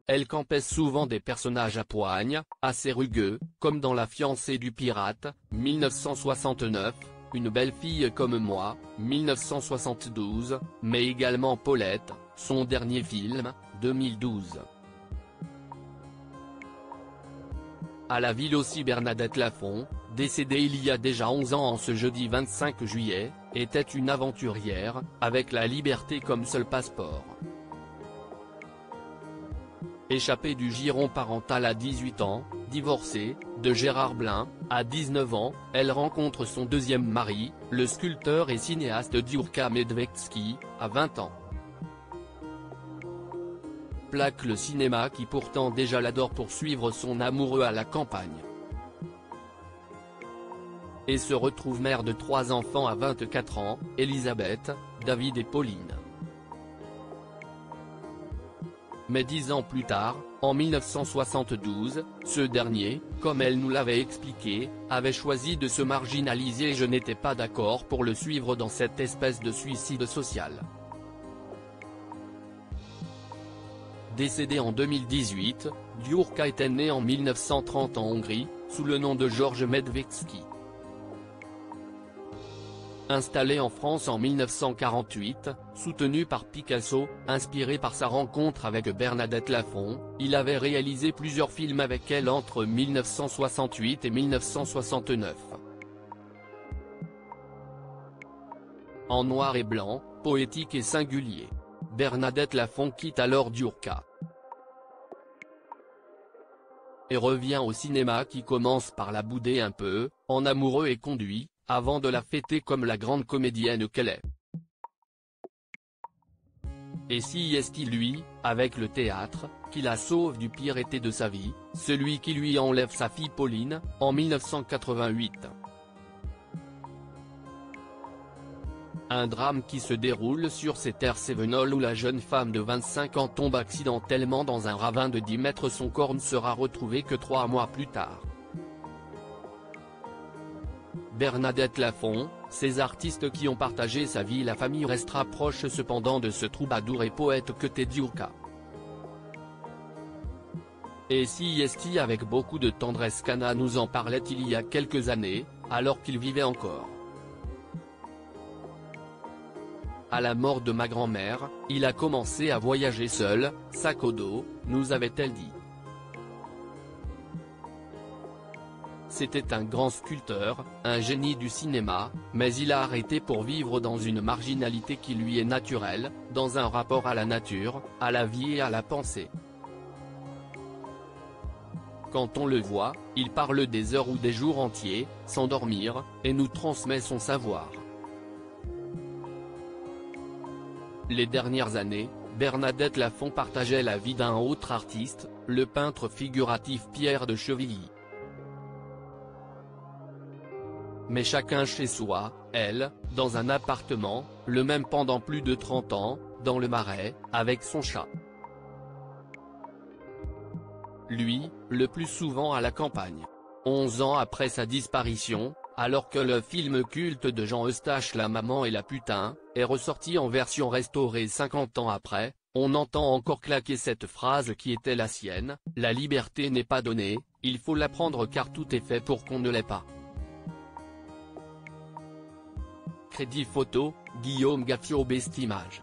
elle campait souvent des personnages à poigne, assez rugueux, comme dans La fiancée du pirate, 1969, Une belle fille comme moi, 1972, mais également Paulette, son dernier film, 2012. À la ville aussi Bernadette Lafont, décédée il y a déjà 11 ans en ce jeudi 25 juillet, était une aventurière, avec la liberté comme seul passeport. Échappée du giron parental à 18 ans, divorcée, de Gérard Blin, à 19 ans, elle rencontre son deuxième mari, le sculpteur et cinéaste Diurka Medvedski, à 20 ans. Plaque le cinéma qui pourtant déjà l'adore pour suivre son amoureux à la campagne. Et se retrouve mère de 3 enfants à 24 ans, Elisabeth, David et Pauline. Mais 10 ans plus tard, en 1972, ce dernier, comme elle nous l'avait expliqué, avait choisi de se marginaliser et je n'étais pas d'accord pour le suivre dans cette espèce de suicide social. Décédé en 2018, Diurka était né en 1930 en Hongrie, sous le nom de George Medvedski. Installé en France en 1948, soutenu par Picasso, inspiré par sa rencontre avec Bernadette Lafont, il avait réalisé plusieurs films avec elle entre 1968 et 1969. En noir et blanc, poétique et singulier, Bernadette Lafont quitte alors Diurka et revient au cinéma qui commence par la bouder un peu, en amoureux et conduit, avant de la fêter comme la grande comédienne qu'elle est. Et si est-il lui, avec le théâtre, qui la sauve du pire été de sa vie, celui qui lui enlève sa fille Pauline, en 1988. Un drame qui se déroule sur ces terres cévenoles où la jeune femme de 25 ans tombe accidentellement dans un ravin de 10 mètres. Son corps ne sera retrouvé que 3 mois plus tard. Bernadette Lafont, ces artistes qui ont partagé sa vie. La famille restera proche cependant de ce troubadour et poète que t'est Diurka. Et si est avec beaucoup de tendresse qu'Anna nous en parlait il y a quelques années, alors qu'il vivait encore. À la mort de ma grand-mère, il a commencé à voyager seul, sac au dos, nous avait-elle dit. C'était un grand sculpteur, un génie du cinéma, mais il a arrêté pour vivre dans une marginalité qui lui est naturelle, dans un rapport à la nature, à la vie et à la pensée. Quand on le voit, il parle des heures ou des jours entiers, sans dormir, et nous transmet son savoir. Les dernières années, Bernadette Lafont partageait la vie d'un autre artiste, le peintre figuratif Pierre de Chevilly. Mais chacun chez soi, elle, dans un appartement, le même pendant plus de 30 ans, dans le Marais, avec son chat. Lui, le plus souvent à la campagne. 11 ans après sa disparition, alors que le film culte de Jean Eustache La Maman et la Putain, est ressorti en version restaurée 50 ans après, on entend encore claquer cette phrase qui était la sienne, « La liberté n'est pas donnée, il faut la prendre car tout est fait pour qu'on ne l'ait pas ». Crédit photo, Guillaume Gaffio. Best Image.